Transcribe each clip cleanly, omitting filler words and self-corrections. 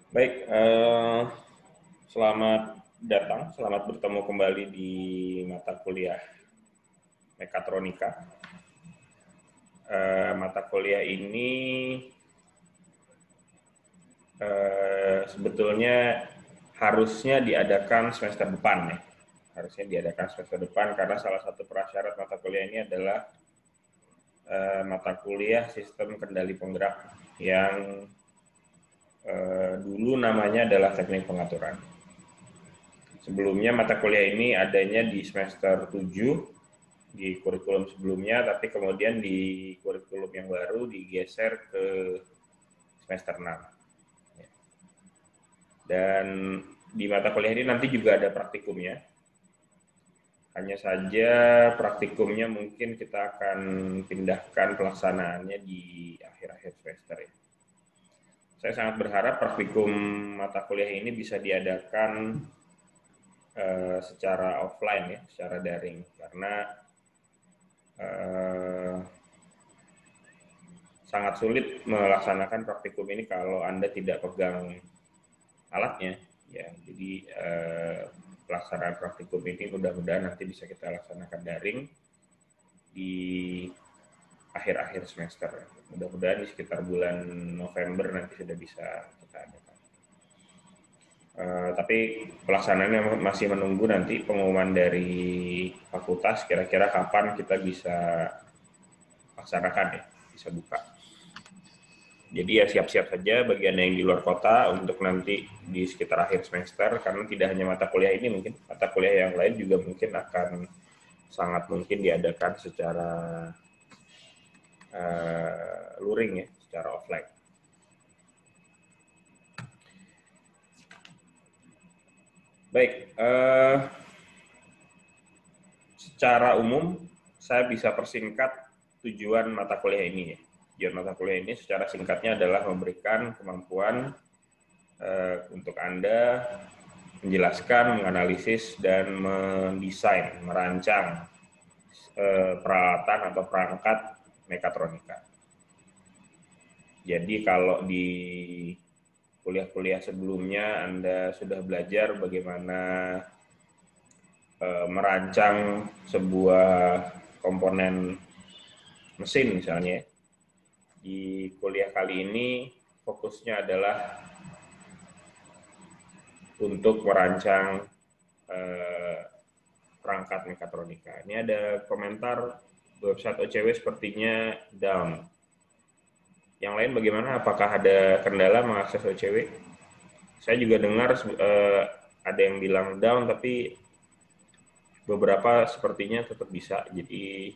Baik, selamat datang, selamat bertemu kembali di mata kuliah Mekatronika. Mata kuliah ini sebetulnya harusnya diadakan semester depan ya. Harusnya diadakan semester depan karena salah satu prasyarat mata kuliah ini adalah mata kuliah sistem kendali penggerak yang dulu namanya adalah teknik pengaturan. Sebelumnya mata kuliah ini adanya di semester 7 di kurikulum sebelumnya, tapi kemudian di kurikulum yang baru digeser ke semester 6. Dan di mata kuliah ini nanti juga ada praktikumnya. Hanya saja praktikumnya mungkin kita akan pindahkan pelaksanaannya di akhir-akhir semester ya. Saya sangat berharap praktikum mata kuliah ini bisa diadakan secara offline ya, secara daring, karena sangat sulit melaksanakan praktikum ini kalau Anda tidak pegang alatnya. Ya, jadi pelaksanaan praktikum ini mudah-mudahan nanti bisa kita laksanakan daring di akhir-akhir semester. Mudah-mudahan di sekitar bulan November nanti sudah bisa kita adakan. Tapi pelaksanaannya masih menunggu nanti pengumuman dari fakultas kira-kira kapan kita bisa laksanakan ya, bisa buka. Jadi ya siap-siap saja bagi Anda yang di luar kota untuk nanti di sekitar akhir semester, karena tidak hanya mata kuliah ini, mungkin mata kuliah yang lain juga mungkin akan sangat mungkin diadakan secara luring ya, secara offline. Baik, secara umum saya bisa persingkat tujuan mata kuliah ini ya. Tujuan mata kuliah ini secara singkatnya adalah memberikan kemampuan untuk Anda menjelaskan, menganalisis, dan mendesain, merancang peralatan atau perangkat mekatronika. Jadi kalau di kuliah-kuliah sebelumnya Anda sudah belajar bagaimana merancang sebuah komponen mesin misalnya. Di kuliah kali ini fokusnya adalah untuk merancang perangkat mekatronika. Ini ada komentar website OCW sepertinya down. Yang lain bagaimana? Apakah ada kendala mengakses OCW? Saya juga dengar ada yang bilang down, tapi beberapa sepertinya tetap bisa. Jadi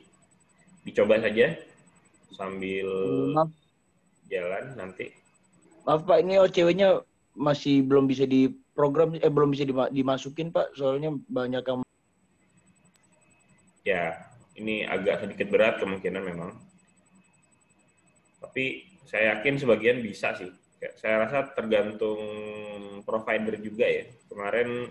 dicoba saja sambil jalan nanti. Maaf Pak, ini OCW-nya masih belum bisa diprogram, belum bisa dimasukin Pak, soalnya banyak yang... Ya, ini agak sedikit berat kemungkinan memang. Tapi saya yakin sebagian bisa sih. Saya rasa tergantung provider juga ya. Kemarin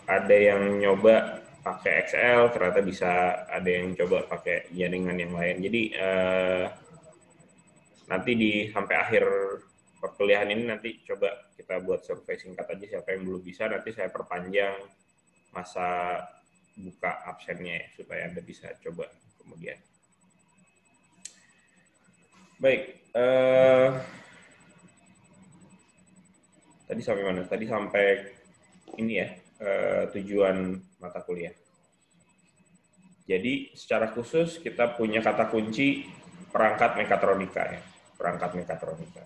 ada yang nyoba pakai XL, ternyata bisa. Ada yang coba pakai jaringan yang lain. Jadi nanti sampai akhir perkuliahan ini nanti coba kita buat survei singkat aja siapa yang belum bisa. Nanti saya perpanjang masa buka absennya ya, supaya Anda bisa coba kemudian. Baik, tadi sampai mana? Tadi sampai ini ya, tujuan mata kuliah. Jadi secara khusus kita punya kata kunci perangkat mekatronika ya, perangkat mekatronika.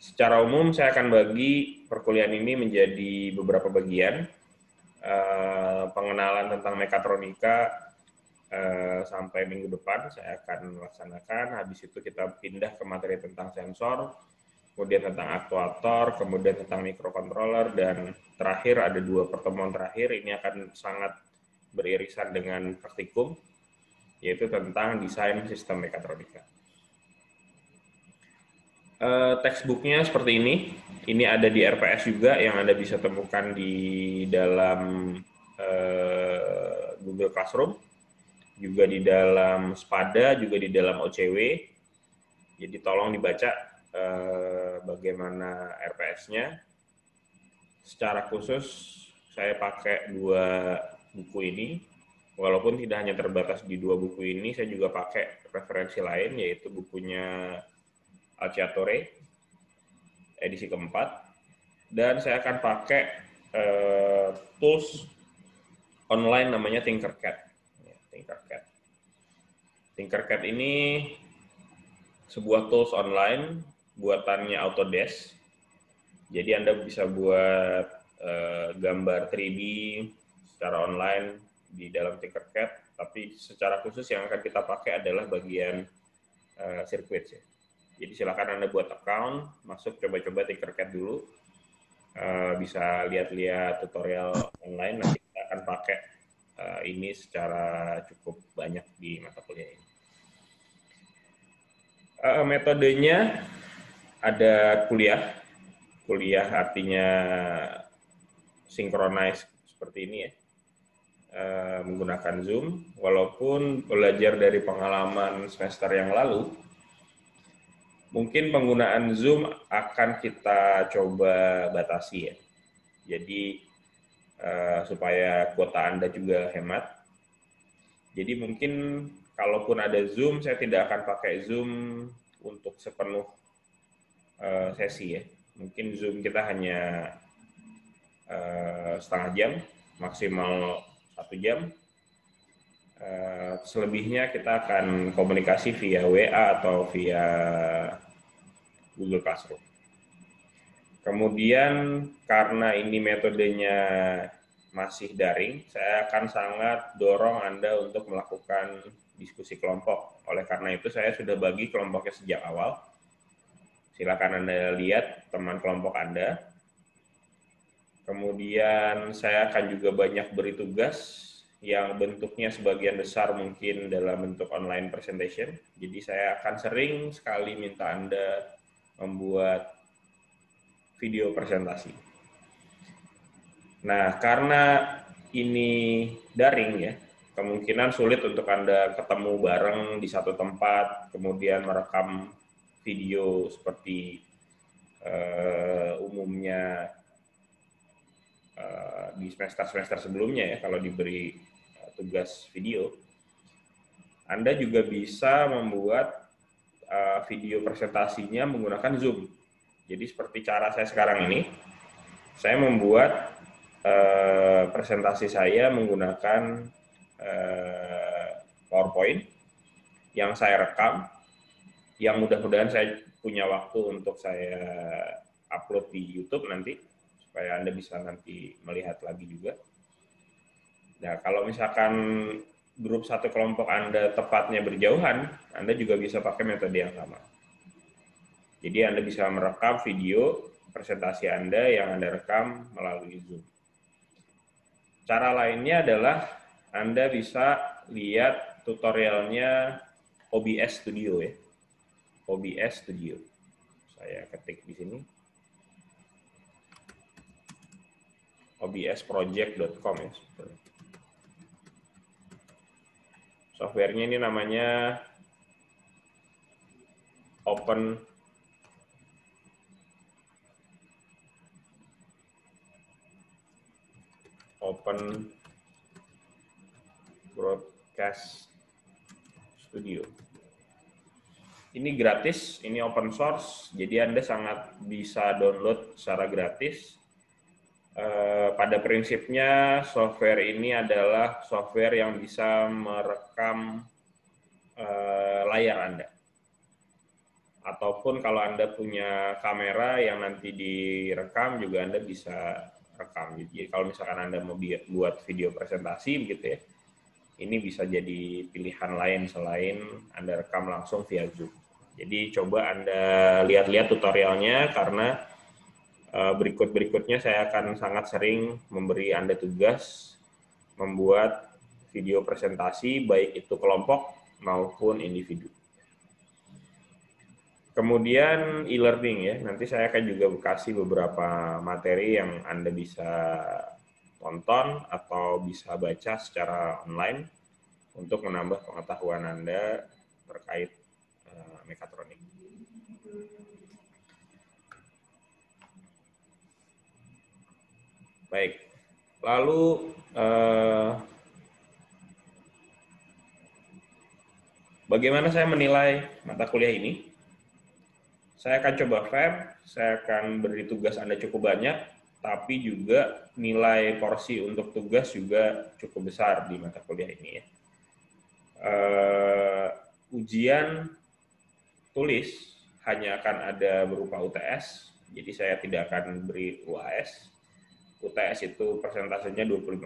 Secara umum saya akan bagi perkuliahan ini menjadi beberapa bagian. Pengenalan tentang mekatronika sampai minggu depan saya akan laksanakan. Habis itu kita pindah ke materi tentang sensor, kemudian tentang aktuator, kemudian tentang microcontroller, dan terakhir ada 2 pertemuan terakhir. Ini akan sangat beririsan dengan praktikum, yaitu tentang desain sistem mekatronika. Textbooknya seperti ini. Ini ada di RPS juga yang Anda bisa temukan di dalam Google Classroom, juga di dalam Spada, juga di dalam OCW. Jadi tolong dibaca bagaimana RPS-nya. Secara khusus saya pakai 2 buku ini. Walaupun tidak hanya terbatas di 2 buku ini, saya juga pakai referensi lain, yaitu bukunya Alciatore, edisi keempat. Dan saya akan pakai tools online namanya Tinkercad. Tinkercad ini sebuah tools online buatannya Autodesk. Jadi Anda bisa buat gambar 3D secara online di dalam Tinkercad, tapi secara khusus yang akan kita pakai adalah bagian sirkuit ya. Jadi silakan Anda buat account, masuk coba-coba Tinkercad dulu, bisa lihat-lihat tutorial online. Nanti kita akan pakai ini secara cukup banyak di mata kuliah ini. Metodenya ada kuliah artinya synchronize seperti ini ya. Menggunakan Zoom, walaupun belajar dari pengalaman semester yang lalu, mungkin penggunaan Zoom akan kita coba batasi ya. Jadi supaya kuota Anda juga hemat. Jadi mungkin kalaupun ada Zoom, saya tidak akan pakai Zoom untuk sepenuh sesi ya. Mungkin Zoom kita hanya setengah jam, maksimal 1 jam. Selebihnya kita akan komunikasi via WA atau via Google Classroom. Kemudian karena ini metodenya masih daring, saya akan sangat dorong Anda untuk melakukan diskusi kelompok. Oleh karena itu saya sudah bagi kelompoknya sejak awal. Silakan Anda lihat teman kelompok Anda. Kemudian saya akan juga banyak beri tugas yang bentuknya sebagian besar mungkin dalam bentuk online presentation. Jadi saya akan sering sekali minta Anda membuat video presentasi. Nah, karena ini daring ya, kemungkinan sulit untuk Anda ketemu bareng di satu tempat, kemudian merekam video seperti umumnya di semester-semester sebelumnya ya, kalau diberi tugas video. Anda juga bisa membuat video presentasinya menggunakan Zoom. Jadi seperti cara saya sekarang ini, saya membuat presentasi saya menggunakan PowerPoint yang saya rekam, yang mudah-mudahan saya punya waktu untuk saya upload di YouTube nanti, supaya Anda bisa nanti melihat lagi juga. Nah, kalau misalkan grup satu kelompok Anda tepatnya berjauhan, Anda juga bisa pakai metode yang sama. Jadi Anda bisa merekam video presentasi Anda yang Anda rekam melalui Zoom. Cara lainnya adalah Anda bisa lihat tutorialnya OBS Studio ya. OBS Studio. Saya ketik di sini. obsproject.com ya. Softwarenya ini namanya Open Broadcast Studio. Ini gratis, ini open source, jadi Anda sangat bisa download secara gratis. Pada prinsipnya software ini adalah software yang bisa merekam layar Anda. Ataupun kalau Anda punya kamera yang nanti direkam juga Anda bisa rekam. Jadi kalau misalkan Anda mau buat video presentasi begitu ya, ini bisa jadi pilihan lain selain Anda rekam langsung via Zoom. Jadi coba Anda lihat-lihat tutorialnya, karena berikut-berikutnya saya akan sangat sering memberi Anda tugas membuat video presentasi, baik itu kelompok maupun individu. Kemudian e-learning ya, nanti saya akan juga kasih beberapa materi yang Anda bisa tonton atau bisa baca secara online untuk menambah pengetahuan Anda terkait mekatronik. Baik. Lalu bagaimana saya menilai mata kuliah ini? Saya akan coba fair, saya akan beri tugas Anda cukup banyak, tapi juga nilai porsi untuk tugas juga cukup besar di mata kuliah ini ya. Ujian tulis hanya akan ada berupa UTS, jadi saya tidak akan beri UAS. UTS itu persentasenya 25%.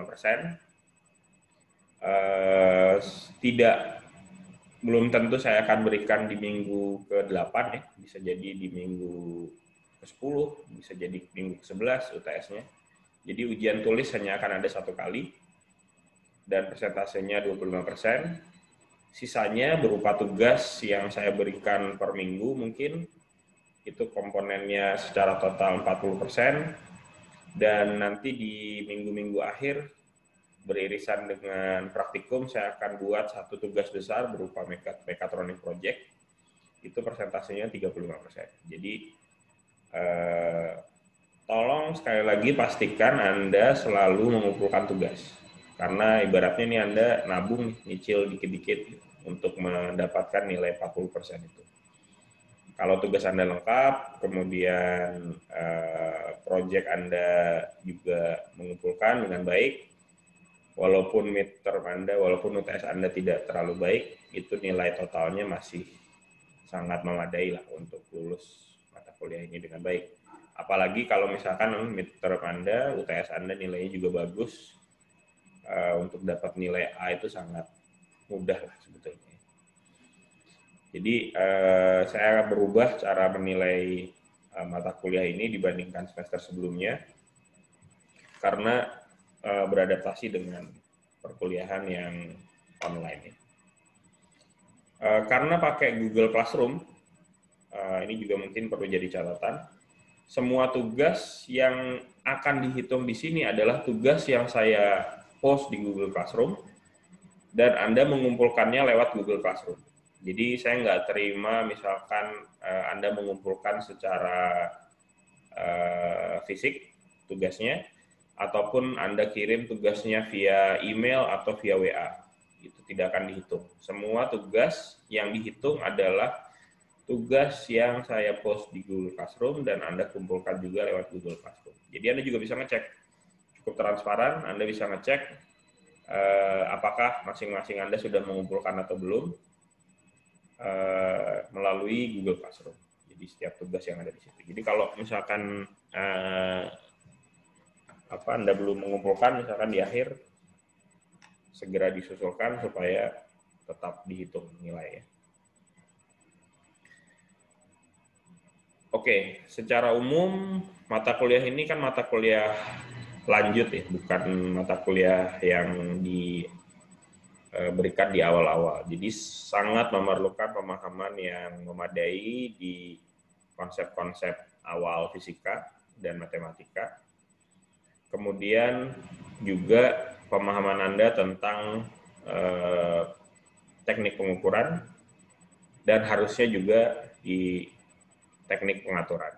Belum tentu saya akan berikan di minggu ke-8 ya, bisa jadi di minggu ke-10, bisa jadi minggu ke-11 UTS-nya. Jadi ujian tulis hanya akan ada 1 kali, dan persentasenya 25%. Sisanya berupa tugas yang saya berikan per minggu mungkin, itu komponennya secara total 40%, dan nanti di minggu-minggu akhir beririsan dengan praktikum, saya akan buat satu tugas besar berupa mechatronic project, itu persentasenya 35%. Jadi tolong sekali lagi pastikan Anda selalu mengumpulkan tugas, karena ibaratnya ini Anda nabung, nyicil dikit-dikit untuk mendapatkan nilai 40% itu. Kalau tugas Anda lengkap, kemudian project Anda juga mengumpulkan dengan baik, walaupun midterm Anda, walaupun UTS Anda tidak terlalu baik, itu nilai totalnya masih sangat memadai lah untuk lulus mata kuliah ini dengan baik. Apalagi kalau misalkan midterm Anda, UTS Anda nilainya juga bagus, untuk dapat nilai A itu sangat mudah lah sebetulnya. Jadi saya berubah cara menilai mata kuliah ini dibandingkan semester sebelumnya, karena beradaptasi dengan perkuliahan yang online. Karena pakai Google Classroom, ini juga mungkin perlu jadi catatan, semua tugas yang akan dihitung di sini adalah tugas yang saya post di Google Classroom, dan Anda mengumpulkannya lewat Google Classroom. Jadi saya nggak terima misalkan Anda mengumpulkan secara fisik tugasnya, ataupun Anda kirim tugasnya via email atau via WA. Itu tidak akan dihitung. Semua tugas yang dihitung adalah tugas yang saya post di Google Classroom dan Anda kumpulkan juga lewat Google Classroom. Jadi Anda juga bisa ngecek, cukup transparan, Anda bisa ngecek apakah masing-masing Anda sudah mengumpulkan atau belum melalui Google Classroom. Jadi setiap tugas yang ada di situ. Jadi kalau misalkan Anda belum mengumpulkan, misalkan di akhir, segera disusulkan supaya tetap dihitung nilai ya. Oke, secara umum mata kuliah ini kan mata kuliah lanjut ya, bukan mata kuliah yang diberikan di awal-awal. Jadi sangat memerlukan pemahaman yang memadai di konsep-konsep awal fisika dan matematika. Kemudian juga pemahaman Anda tentang teknik pengukuran, dan harusnya juga di teknik pengaturan.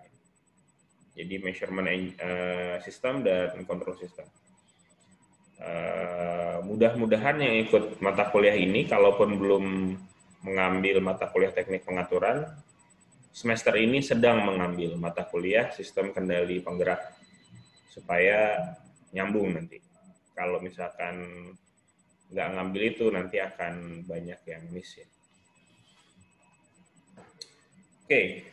Jadi measurement system dan control system. Mudah-mudahan yang ikut mata kuliah ini, kalaupun belum mengambil mata kuliah teknik pengaturan, semester ini sedang mengambil mata kuliah sistem kendali penggerak, supaya nyambung nanti. Kalau misalkan nggak ngambil itu, nanti akan banyak yang miss ya. Oke,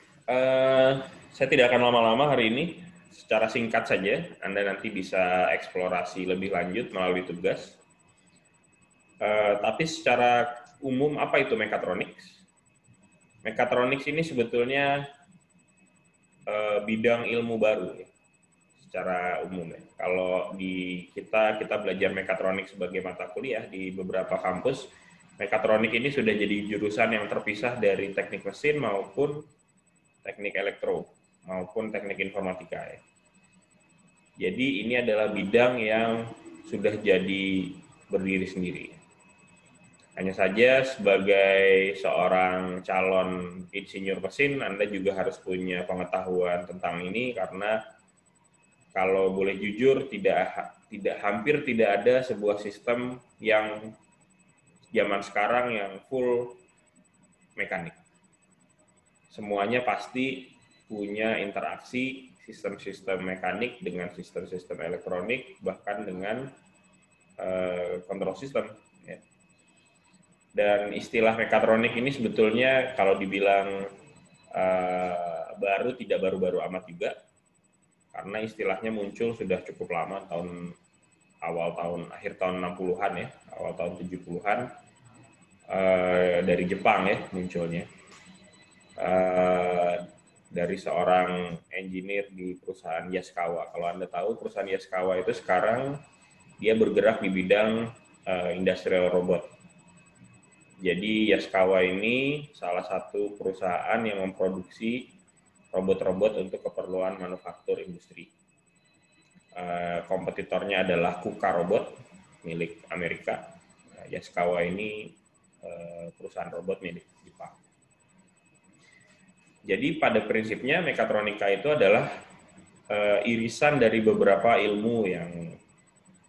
saya tidak akan lama-lama hari ini. Secara singkat saja, Anda nanti bisa eksplorasi lebih lanjut melalui tugas. Tapi secara umum, apa itu mechatronics? Mechatronics ini sebetulnya bidang ilmu baru ya, secara umum ya. Kalau di kita belajar mechatronics sebagai mata kuliah di beberapa kampus, mechatronics ini sudah jadi jurusan yang terpisah dari teknik mesin maupun teknik elektro maupun teknik informatika ya. Jadi ini adalah bidang yang sudah jadi berdiri sendiri. Hanya saja sebagai seorang calon insinyur mesin, Anda juga harus punya pengetahuan tentang ini, karena kalau boleh jujur hampir tidak ada sebuah sistem yang zaman sekarang yang full mekanik. Semuanya pasti punya interaksi sistem-sistem mekanik dengan sistem-sistem elektronik, bahkan dengan kontrol sistem. Ya. Dan istilah mekatronik ini sebetulnya kalau dibilang baru, tidak baru-baru amat juga, karena istilahnya muncul sudah cukup lama, akhir tahun 60-an ya, awal tahun 70-an, dari Jepang ya munculnya. Dari seorang engineer di perusahaan Yaskawa. Kalau Anda tahu, perusahaan Yaskawa itu sekarang dia bergerak di bidang industrial robot. Jadi Yaskawa ini salah satu perusahaan yang memproduksi robot-robot untuk keperluan manufaktur industri. Kompetitornya adalah KUKA Robot milik Amerika. Yaskawa ini perusahaan robot milik Jepang. Jadi pada prinsipnya mekatronika itu adalah irisan dari beberapa ilmu yang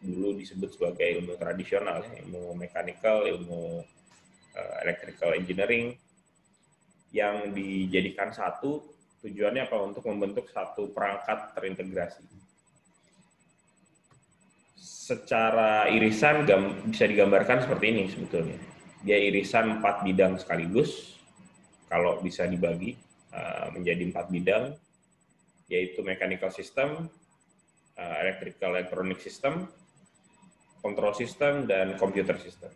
dulu disebut sebagai ilmu tradisional, ilmu mechanical, ilmu electrical engineering, yang dijadikan satu. Tujuannya apa? Untuk membentuk satu perangkat terintegrasi. Secara irisan bisa digambarkan seperti ini sebetulnya. Dia irisan 4 bidang sekaligus, kalau bisa dibagi menjadi 4 bidang, yaitu mechanical system, electrical electronic system, control system, dan computer system.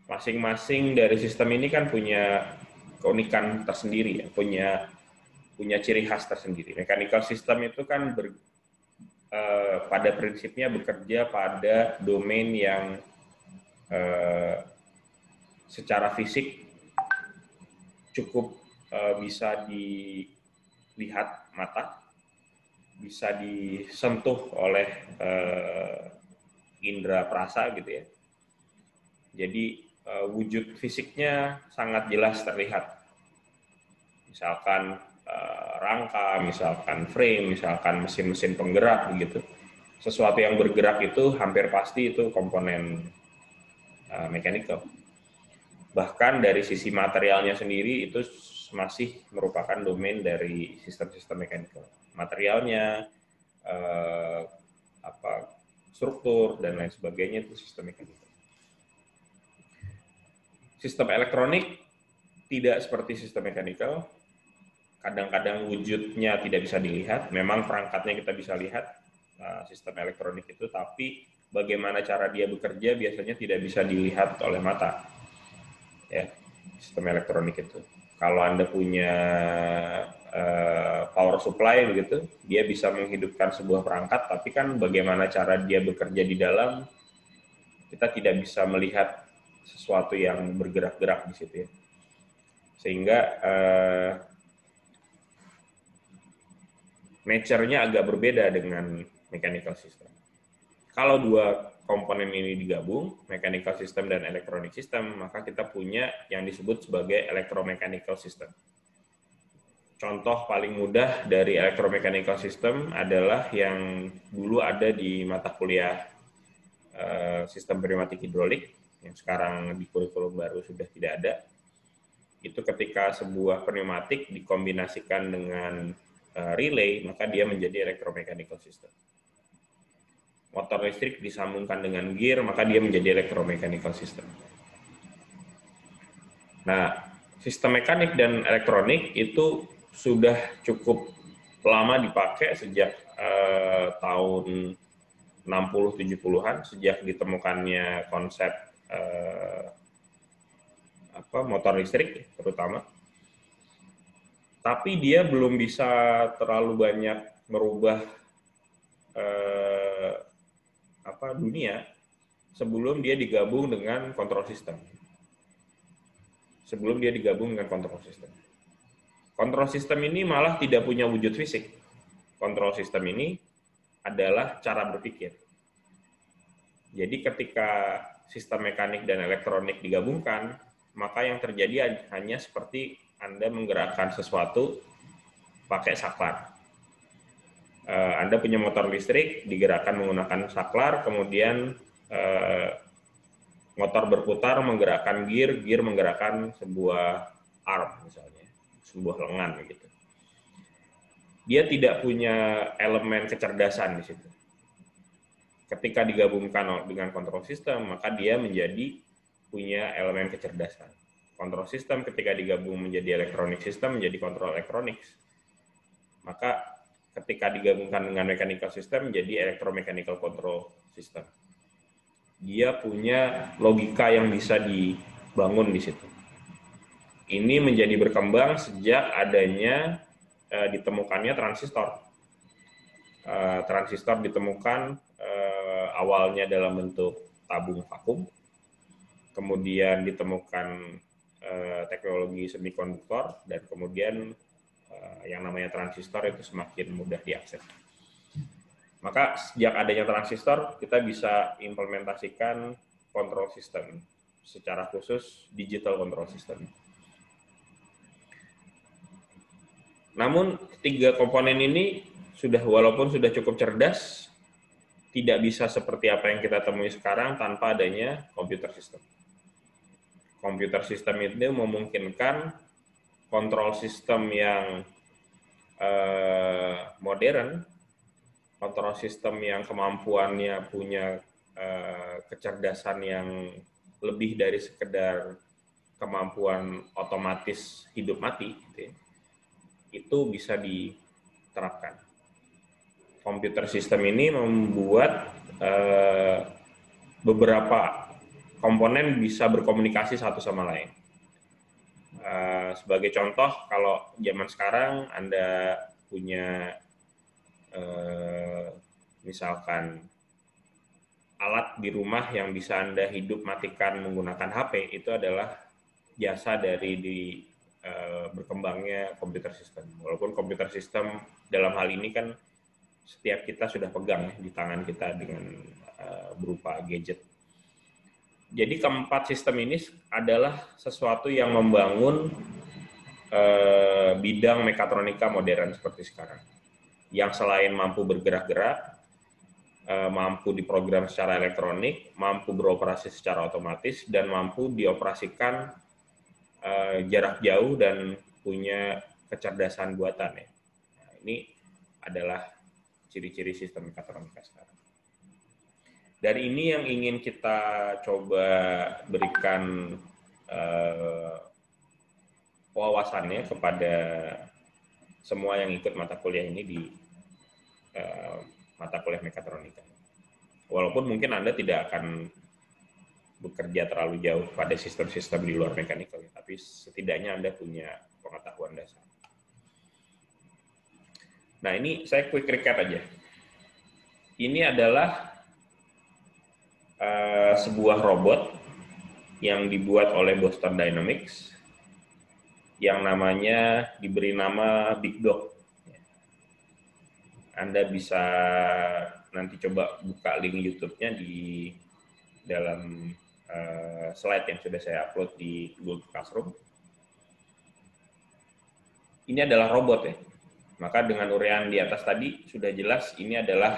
Masing-masing dari sistem ini kan punya keunikan tersendiri, ya, punya ciri khas tersendiri. Mechanical system itu kan pada prinsipnya bekerja pada domain yang secara fisik cukup bisa dilihat mata, bisa disentuh oleh indera perasa gitu ya. Jadi wujud fisiknya sangat jelas terlihat. Misalkan rangka, misalkan frame, misalkan mesin-mesin penggerak begitu. Sesuatu yang bergerak itu hampir pasti itu komponen mechanical. Bahkan dari sisi materialnya sendiri itu masih merupakan domain dari sistem-sistem mechanical. Materialnya, struktur dan lain sebagainya itu sistem mechanical. Sistem elektronik tidak seperti sistem mechanical. Kadang-kadang wujudnya tidak bisa dilihat. Memang perangkatnya kita bisa lihat sistem elektronik itu, tapi bagaimana cara dia bekerja biasanya tidak bisa dilihat oleh mata. Ya, sistem elektronik itu. Kalau Anda punya power supply begitu, dia bisa menghidupkan sebuah perangkat, tapi kan bagaimana cara dia bekerja di dalam, kita tidak bisa melihat sesuatu yang bergerak-gerak di situ ya. Sehingga nature-nya agak berbeda dengan mechanical system. Kalau dua komponen ini digabung, mechanical system dan electronic system, maka kita punya yang disebut sebagai electromechanical system. Contoh paling mudah dari electromechanical system adalah yang dulu ada di mata kuliah sistem pneumatik hidrolik, yang sekarang di kurikulum baru sudah tidak ada. Itu ketika sebuah pneumatik dikombinasikan dengan relay, maka dia menjadi electromechanical system. Motor listrik disambungkan dengan gear, maka dia menjadi electromechanical system. Nah, sistem mekanik dan elektronik itu sudah cukup lama dipakai sejak tahun 60-70-an, sejak ditemukannya konsep motor listrik terutama. Tapi dia belum bisa terlalu banyak merubah dunia sebelum dia digabung dengan kontrol sistem. Kontrol sistem ini malah tidak punya wujud fisik. Kontrol sistem ini adalah cara berpikir. Jadi ketika sistem mekanik dan elektronik digabungkan, maka yang terjadi hanya seperti Anda menggerakkan sesuatu pakai saklar. Anda punya motor listrik digerakkan menggunakan saklar, kemudian motor berputar menggerakkan gear menggerakkan sebuah arm misalnya, sebuah lengan gitu. Dia tidak punya elemen kecerdasan di situ. Ketika digabungkan dengan kontrol sistem, maka dia menjadi punya elemen kecerdasan. Kontrol sistem ketika digabung menjadi elektronik sistem menjadi kontrol elektronik. Maka ketika digabungkan dengan mechanical system menjadi electromechanical control system. Dia punya logika yang bisa dibangun di situ. Ini menjadi berkembang sejak adanya ditemukannya transistor. Transistor ditemukan awalnya dalam bentuk tabung vakum, kemudian ditemukan teknologi semikonduktor, dan kemudian yang namanya transistor itu semakin mudah diakses. Maka sejak adanya transistor, kita bisa implementasikan control system, secara khusus digital control system. Namun tiga komponen ini walaupun sudah cukup cerdas, tidak bisa seperti apa yang kita temui sekarang tanpa adanya computer system. Computer system itu memungkinkan kontrol sistem yang modern, kontrol sistem yang kemampuannya punya kecerdasan yang lebih dari sekedar kemampuan otomatis hidup mati, gitu ya, itu bisa diterapkan. Computer system ini membuat beberapa komponen bisa berkomunikasi satu sama lain. Sebagai contoh, kalau zaman sekarang Anda punya misalkan alat di rumah yang bisa Anda hidup matikan menggunakan HP, itu adalah jasa dari berkembangnya komputer sistem. Walaupun komputer sistem dalam hal ini kan setiap kita sudah pegang di tangan kita dengan berupa gadget. Jadi keempat sistem ini adalah sesuatu yang membangun bidang mekatronika modern seperti sekarang. Yang selain mampu bergerak-gerak, mampu diprogram secara elektronik, mampu beroperasi secara otomatis, dan mampu dioperasikan jarak jauh dan punya kecerdasan buatan. Ya. Nah, ini adalah ciri-ciri sistem mekatronika sekarang. Dari ini yang ingin kita coba berikan wawasannya kepada semua yang ikut mata kuliah ini di mata kuliah mekatronika. Walaupun mungkin Anda tidak akan bekerja terlalu jauh pada sistem-sistem di luar mekanikal, tapi setidaknya Anda punya pengetahuan dasar. Nah, ini saya quick recap aja. Ini adalah sebuah robot yang dibuat oleh Boston Dynamics yang namanya diberi nama Big Dog. Anda bisa nanti coba buka link YouTube-nya di dalam slide yang sudah saya upload di Google Classroom. Ini adalah robot ya. Maka dengan uraian di atas tadi sudah jelas ini adalah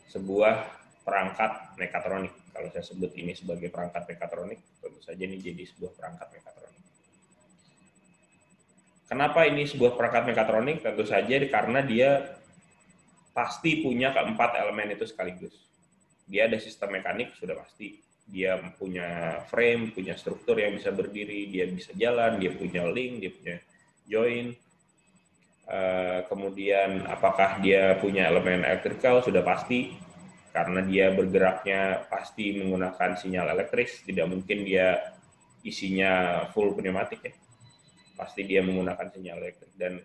sebuah perangkat mekatronik. Kalau saya sebut ini sebagai perangkat mekatronik, tentu saja ini jadi sebuah perangkat mekatronik. Kenapa ini sebuah perangkat mekatronik? Tentu saja karena dia pasti punya keempat elemen itu sekaligus. Dia ada sistem mekanik, sudah pasti. Dia punya frame, punya struktur yang bisa berdiri, dia bisa jalan, dia punya link, dia punya join. Kemudian apakah dia punya elemen elektrikal, sudah pasti. Karena dia bergeraknya pasti menggunakan sinyal elektris, tidak mungkin dia isinya full pneumatik ya. Pasti dia menggunakan sinyal elektrik, dan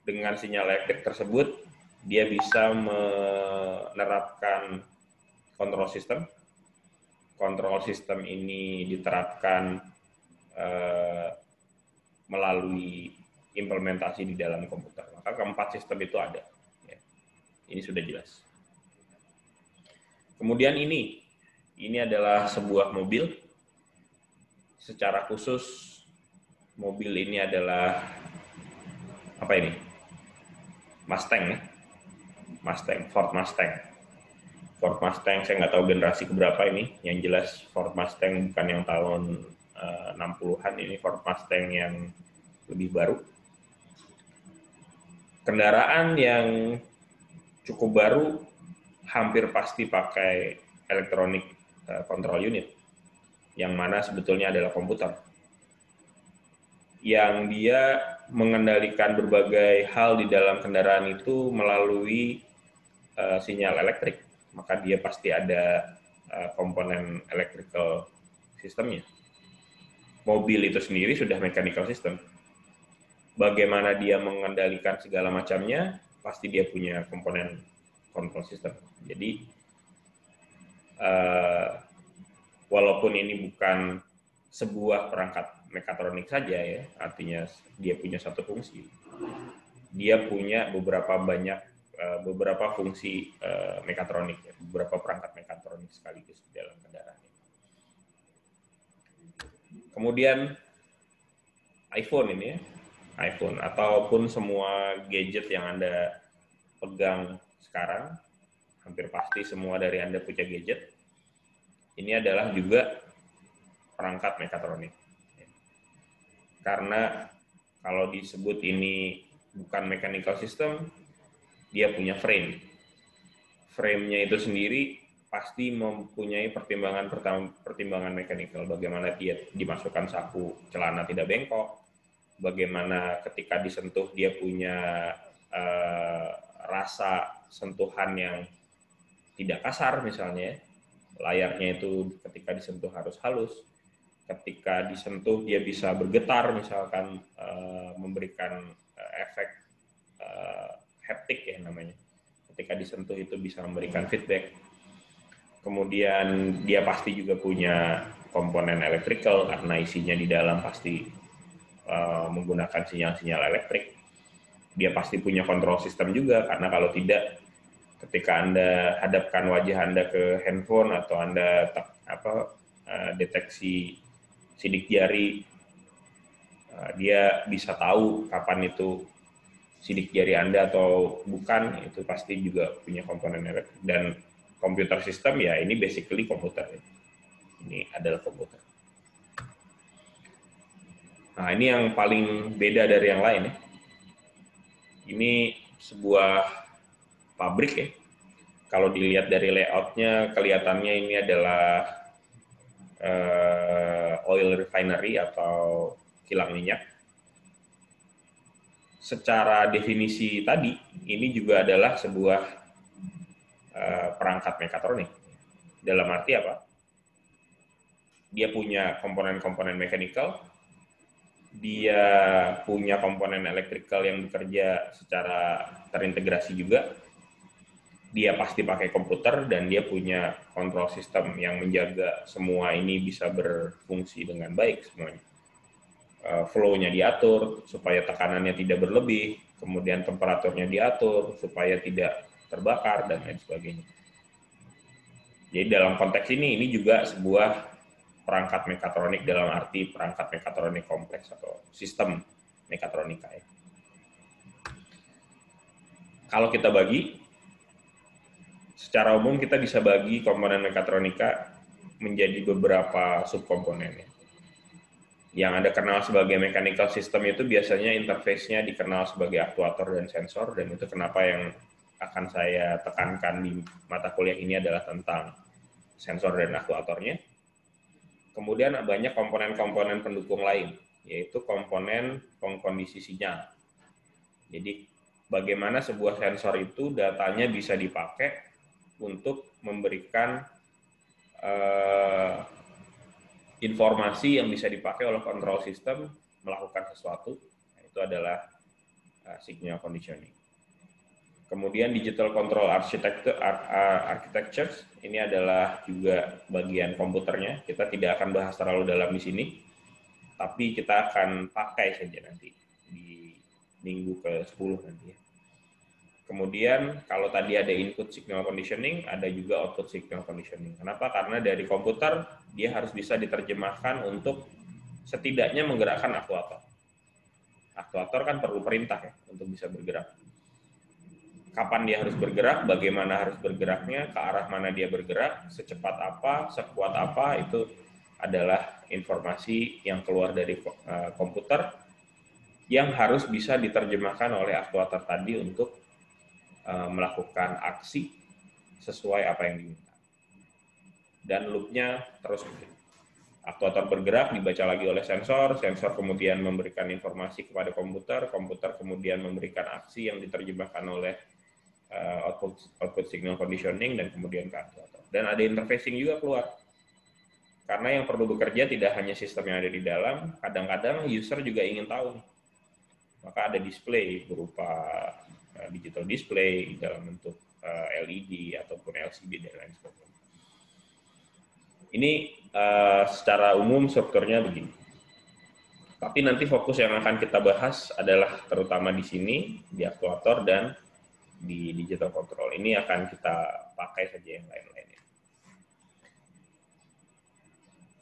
dengan sinyal elektrik tersebut dia bisa menerapkan kontrol sistem. Kontrol sistem ini diterapkan melalui implementasi di dalam komputer. Maka keempat sistem itu ada. Ya. Ini sudah jelas. Kemudian ini adalah sebuah mobil. Secara khusus mobil ini adalah apa ini? Mustang ya. Mustang, Ford Mustang. Ford Mustang, saya nggak tahu generasi keberapa ini. Yang jelas Ford Mustang bukan yang tahun 60-an, ini Ford Mustang yang lebih baru. Kendaraan yang cukup baru hampir pasti pakai electronic control unit, yang mana sebetulnya adalah komputer. Yang dia mengendalikan berbagai hal di dalam kendaraan itu melalui sinyal elektrik, maka dia pasti ada komponen electrical sistemnya. Mobil itu sendiri sudah mechanical system. Bagaimana dia mengendalikan segala macamnya, pasti dia punya komponen control system. Jadi walaupun ini bukan sebuah perangkat mekatronik saja ya, artinya dia punya satu fungsi, dia punya beberapa fungsi mekatronik, beberapa perangkat mekatronik sekaligus di dalam kendaraan. Kemudian iPhone ini ya, iPhone ataupun semua gadget yang Anda pegang sekarang, hampir pasti semua dari Anda punya gadget, ini adalah juga perangkat mekatronik. Karena kalau disebut ini bukan mechanical system, dia punya frame. Frame-nya itu sendiri pasti mempunyai pertimbangan mekanikal, bagaimana dia dimasukkan saku celana tidak bengkok, bagaimana ketika disentuh dia punya rasa sentuhan yang tidak kasar misalnya, layarnya itu ketika disentuh harus halus, ketika disentuh dia bisa bergetar misalkan, memberikan efek haptik ya namanya. Ketika disentuh itu bisa memberikan feedback. Kemudian dia pasti juga punya komponen electrical karena isinya di dalam pasti menggunakan sinyal-sinyal elektrik. Dia pasti punya control system juga karena kalau tidak, ketika Anda hadapkan wajah Anda ke handphone atau Anda deteksi sidik jari, dia bisa tahu kapan itu sidik jari Anda atau bukan, itu pasti juga punya komponen elektrik. Dan komputer sistem ya ini basically komputer. Ini adalah komputer. Nah ini yang paling beda dari yang lain ya. Ini sebuah pabrik ya. Kalau dilihat dari layoutnya, kelihatannya ini adalah oil refinery atau kilang minyak. Secara definisi tadi, ini juga adalah sebuah perangkat mekatronik. Dalam arti apa? Dia punya komponen-komponen mechanical, dia punya komponen electrical yang bekerja secara terintegrasi juga, dia pasti pakai komputer, dan dia punya control system yang menjaga semua ini bisa berfungsi dengan baik semuanya. Flow-nya diatur supaya tekanannya tidak berlebih, kemudian temperaturnya diatur supaya tidak terbakar, dan lain sebagainya. Jadi dalam konteks ini juga sebuah perangkat mekatronik dalam arti perangkat mekatronik kompleks atau sistem mekatronika. Ya. Kalau kita bagi, secara umum kita bisa bagi komponen mekatronika menjadi beberapa subkomponen. Yang Anda kenal sebagai mechanical system itu biasanya interface-nya dikenal sebagai aktuator dan sensor, dan itu kenapa yang akan saya tekankan di mata kuliah ini adalah tentang sensor dan aktuatornya. Kemudian banyak komponen-komponen pendukung lain, yaitu komponen pengkondisi sinyal. Jadi bagaimana sebuah sensor itu datanya bisa dipakai untuk memberikan informasi yang bisa dipakai oleh control system melakukan sesuatu, itu adalah signal conditioning. Kemudian digital control architectures, ini adalah juga bagian komputernya. Kita tidak akan bahas terlalu dalam di sini, tapi kita akan pakai saja nanti di minggu ke-10 nanti. Kemudian kalau tadi ada input signal conditioning, ada juga output signal conditioning. Kenapa? Karena dari komputer dia harus bisa diterjemahkan untuk setidaknya menggerakkan aktuator. Aktuator kan perlu perintah ya untuk bisa bergerak. kapan dia harus bergerak, bagaimana harus bergeraknya, ke arah mana dia bergerak, secepat apa, sekuat apa, itu adalah informasi yang keluar dari komputer yang harus bisa diterjemahkan oleh aktuator tadi untuk melakukan aksi sesuai apa yang diminta. Dan loop-nya terus aktuator bergerak, dibaca lagi oleh sensor, sensor kemudian memberikan informasi kepada komputer, komputer kemudian memberikan aksi yang diterjemahkan oleh output signal conditioning, dan kemudian ke aktuator. Dan ada interfacing juga keluar. Karena yang perlu bekerja tidak hanya sistem yang ada di dalam, kadang-kadang user juga ingin tahu. Maka ada display berupa digital display dalam bentuk LED ataupun LCD dan lain sebagainya. Ini secara umum strukturnya begini. Tapi nanti fokus yang akan kita bahas adalah terutama di sini, di aktuator dan di digital control. Ini akan kita pakai saja yang lain-lainnya.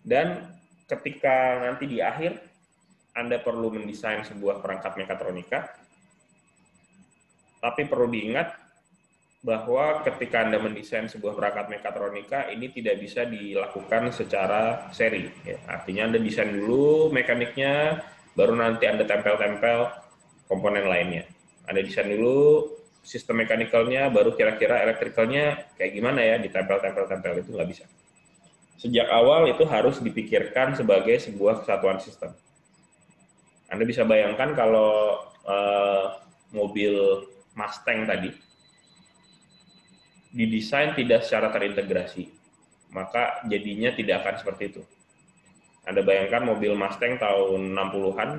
Dan ketika nanti di akhir, Anda perlu mendesain sebuah perangkat mekatronika, tapi perlu diingat bahwa ketika Anda mendesain sebuah perangkat mekatronika, ini tidak bisa dilakukan secara seri. Ya. Artinya Anda desain dulu mekaniknya, baru nanti Anda tempel-tempel komponen lainnya. Anda desain dulu sistem mekanikalnya, baru kira-kira elektrikalnya kayak gimana ya, ditempel-tempel-tempel, itu nggak bisa. Sejak awal itu harus dipikirkan sebagai sebuah kesatuan sistem. Anda bisa bayangkan kalau mobil Mustang tadi, didesain tidak secara terintegrasi, maka jadinya tidak akan seperti itu. Anda bayangkan mobil Mustang tahun 60-an,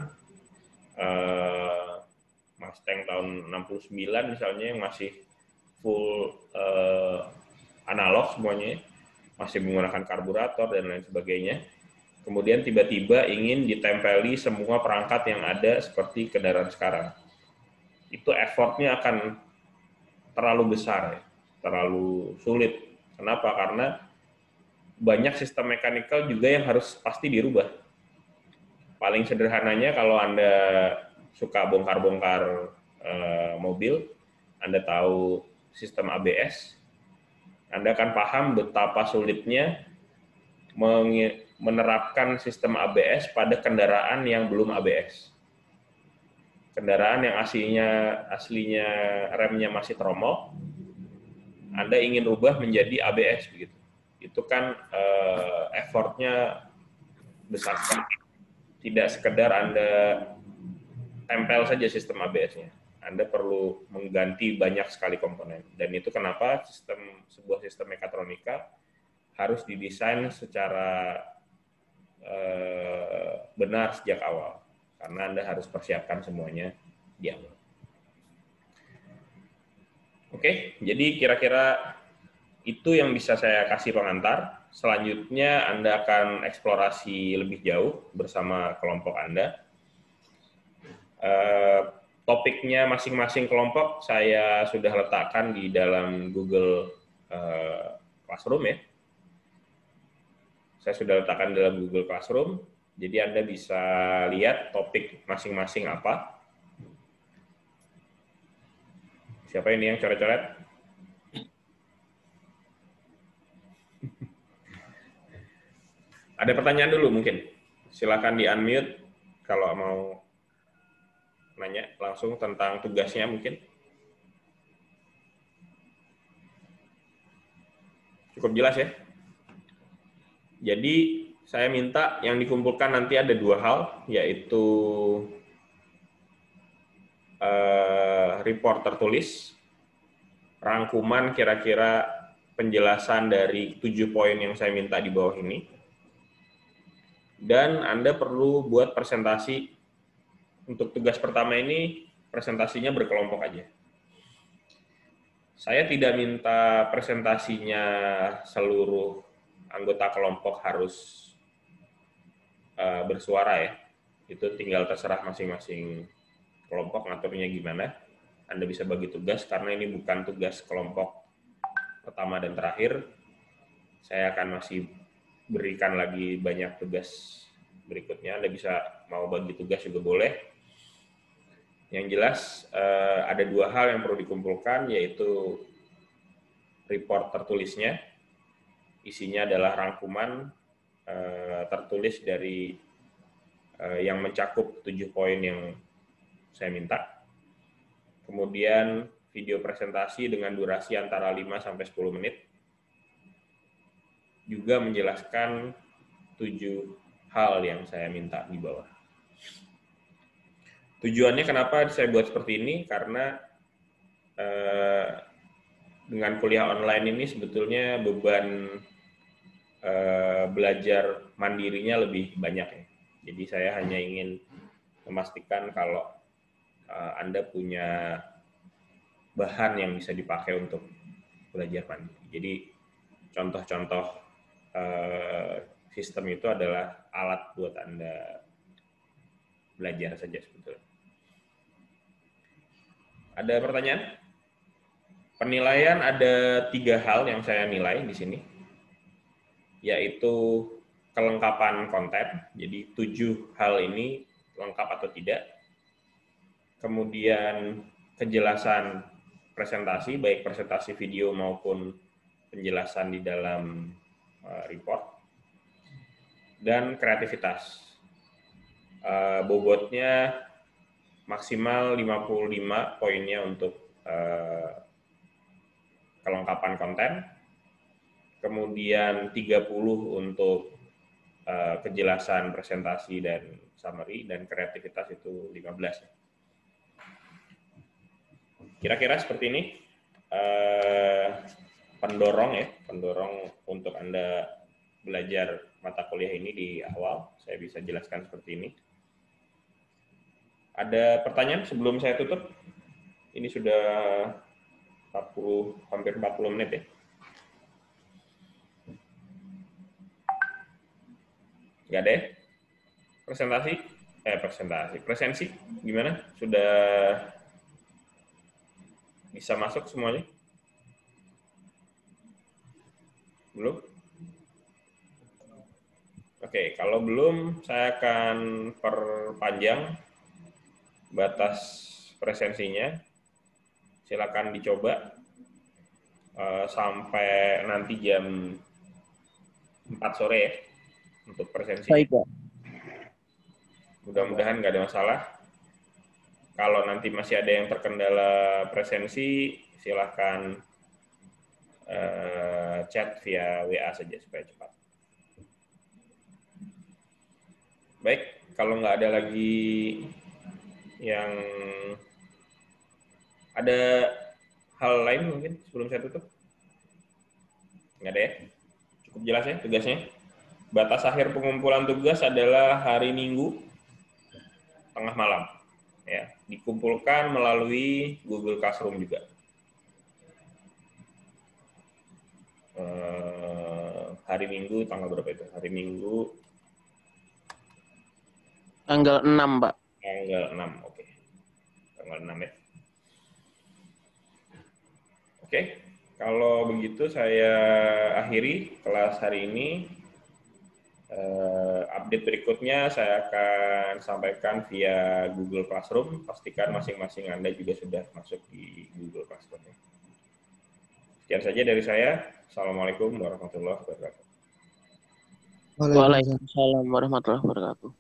Mustang tahun 69 misalnya, yang masih full analog semuanya, masih menggunakan karburator dan lain sebagainya. Kemudian tiba-tiba ingin ditempeli semua perangkat yang ada seperti kendaraan sekarang. Itu effortnya akan terlalu besar, ya. Terlalu sulit. Kenapa? Karena banyak sistem mekanikal juga yang harus pasti dirubah. Paling sederhananya kalau Anda suka bongkar-bongkar mobil, Anda tahu sistem ABS, Anda akan paham betapa sulitnya menerapkan sistem ABS pada kendaraan yang belum ABS. Kendaraan yang aslinya remnya masih tromol, Anda ingin rubah menjadi ABS begitu. Itu kan effortnya besar sekali. Tidak sekedar Anda tempel saja sistem ABS-nya. Anda perlu mengganti banyak sekali komponen. Dan itu kenapa sebuah sistem mekatronika harus didesain secara benar sejak awal. Karena Anda harus persiapkan semuanya di awal. Oke, jadi kira-kira itu yang bisa saya kasih pengantar. Selanjutnya Anda akan eksplorasi lebih jauh bersama kelompok Anda. Topiknya masing-masing kelompok saya sudah letakkan di dalam Google Classroom ya. Saya sudah letakkan dalam Google Classroom, jadi Anda bisa lihat topik masing-masing apa. Siapa ini yang coret-coret? Ada pertanyaan dulu mungkin. Silakan di-unmute kalau mau nanya langsung tentang tugasnya mungkin. Cukup jelas ya? Jadi saya minta yang dikumpulkan nanti ada dua hal, yaitu report tertulis, rangkuman kira-kira penjelasan dari 7 poin yang saya minta di bawah ini, dan Anda perlu buat presentasi. Untuk tugas pertama ini, presentasinya berkelompok aja. Saya tidak minta presentasinya seluruh anggota kelompok harus bersuara ya. Itu tinggal terserah masing-masing kelompok ngaturnya gimana. Anda bisa bagi tugas, karena ini bukan tugas kelompok pertama dan terakhir. Saya akan masih berikan lagi banyak tugas berikutnya. Anda bisa mau bagi tugas juga boleh. Yang jelas ada dua hal yang perlu dikumpulkan, yaitu report tertulisnya, isinya adalah rangkuman tertulis dari yang mencakup 7 poin yang saya minta. Kemudian video presentasi dengan durasi antara 5 sampai 10 menit. Juga menjelaskan 7 hal yang saya minta di bawah. Tujuannya kenapa saya buat seperti ini? Karena dengan kuliah online ini sebetulnya beban belajar mandirinya lebih banyak ya. Jadi saya hanya ingin memastikan kalau Anda punya bahan yang bisa dipakai untuk belajar mandiri. Jadi contoh-contoh sistem itu adalah alat buat Anda belajar saja sebetulnya. Ada pertanyaan? Penilaian ada 3 hal yang saya nilai di sini, yaitu kelengkapan konten, jadi 7 hal ini lengkap atau tidak. Kemudian kejelasan presentasi, baik presentasi video maupun penjelasan di dalam report. Dan kreativitas. Bobotnya maksimal 55 poinnya untuk kelengkapan konten, kemudian 30 untuk kejelasan presentasi dan summary, dan kreativitas itu 15. Kira-kira seperti ini pendorong untuk Anda belajar mata kuliah ini di awal. Saya bisa jelaskan seperti ini. Ada pertanyaan sebelum saya tutup? Ini sudah hampir 40 menit ya. Nggak ada ya? Presensi gimana? Sudah bisa masuk semuanya? Belum? Oke, kalau belum saya akan perpanjang batas presensinya. Silakan dicoba sampai nanti jam 4 sore ya untuk presensi. Baik, Pak. Mudah-mudahan nggak ada masalah. Kalau nanti masih ada yang terkendala presensi, silakan chat via WA saja supaya cepat. Baik, kalau nggak ada lagi yang ada hal lain mungkin sebelum saya tutup? Nggak ada ya? Cukup jelas ya tugasnya? Batas akhir pengumpulan tugas adalah hari Minggu tengah malam. Ya, dikumpulkan melalui Google Classroom juga. Hari Minggu tanggal berapa itu? Hari Minggu tanggal 6, Pak. Tanggal 6, oke. Tanggal 6 ya. Oke, kalau begitu saya akhiri kelas hari ini. Update berikutnya saya akan sampaikan via Google Classroom. Pastikan masing-masing Anda juga sudah masuk di Google Classroom. Sekian saja dari saya. Assalamualaikum warahmatullahi wabarakatuh. Waalaikumsalam warahmatullahi wabarakatuh.